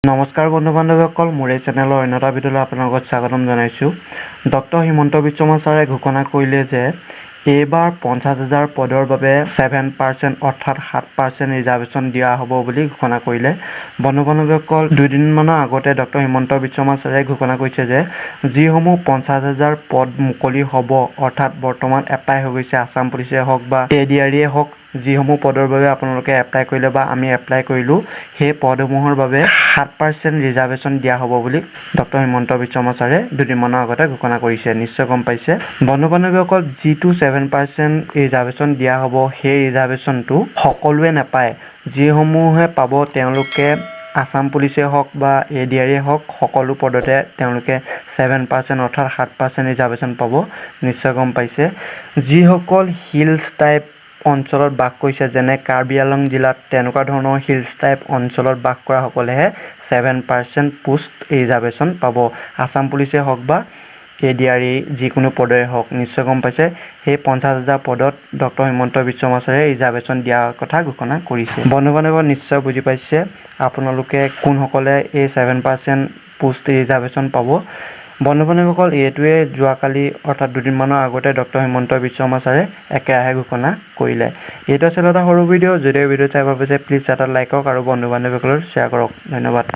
নমস্কাৰ বন্ধু বান্ধৱীসকল, মোৰ এই চেনেলৰ অন্য এটা ভিডিঅ'লৈ আপোনালোকক স্বাগতম জনাইছোঁ। ডক্টৰ হিমন্ত বিশ্ব ছাৰে ঘোষণা কৰিলে যে এইবাৰ 50,000 পদৰ বাবে 7% অৰ্থাৎ 7% ৰিজাৰ্ভেশ্যন দিয়া হ'ব বুলি ঘোষণা কৰিলে। বন্ধু বান্ধৱীসকল, দুদিনমানৰ আগতে ডক্টৰ হিমন্ত বিশ্ব ছাৰে ঘোষণা কৰিছে যে যিসমূহ 50,000 পদ মুকলি হ'ব, অৰ্থাৎ বৰ্তমান এপ্লাই হৈ গৈছে, আছাম পুলিচে হওক বা ADRE হওক, যিসমূহ পদৰ বাবে আপোনালোকে এপ্লাই কৰিলে বা আমি এপ্লাই কৰিলোঁ, সেই পদসমূহৰ বাবে 7% ৰিজাৰ্ভেশ্যন দিয়া হ'ব বুলি ডক্টৰ হিমন্ত বিশ্ব ছাৰে দুদিনমানৰ আগতে ঘোষণা কৰিছে। নিশ্চয় গম পাইছে বন্ধু বান্ধৱীসকল, যিটো 7% ৰিজাৰ্ভেশ্যন দিয়া হ'ব, সেই ৰিজাৰ্ভেশ্যনটো সকলোৱে নাপায়। যিসমূহে পাব তেওঁলোকে আছাম পুলিচে হওক বা ADRE হওক, সকলো পদতে তেওঁলোকে 7% অৰ্থাৎ 7% ৰিজাৰ্ভেশ্যন পাব। নিশ্চয় গম পাইছে। যিসকল হিলছ টাইপ অঞ্চলত বাস কৰিছে, যেনে কাৰ্বি আংলং জিলাত তেনেকুৱা ধৰণৰ হিলছ টাইপ অঞ্চলত বাস কৰা সকলেহে 7% পোষ্ট ৰিজাৰ্ভেশ্যন পাব। আছাম পুলিচে হওক বা ADRE যিকোনো পদৰে হওক। নিশ্চয় গম পাইছে, সেই 50,000 পদত ডক্টৰ হিমন্ত বিশ্ব ছাৰে ৰিজাৰ্ভেশ্যন দিয়াৰ কথা ঘোষণা কৰিছে। বন্ধু বান্ধৱীসকল, নিশ্চয় বুজি পাইছে আপোনালোকে কোনসকলে এই 7% পোষ্ট ৰিজাৰ্ভেশ্যন পাব। বন্ধু বান্ধৱীসকল, এইটোৱে যোৱাকালি অৰ্থাৎ দুদিনমানৰ আগতে ডক্টৰ হিমন্ত বিশ্ব ছাৰে একেৰাহে ঘোষণা কৰিলে। এইটো আছিলে এটা সৰু ভিডিঅ'। যদি ভিডিঅ' চাই ভাল পাইছে প্লিজ এটা লাইক কৰক আৰু বন্ধু বান্ধৱীসকলৰ শ্বেয়াৰ কৰক। ধন্যবাদ।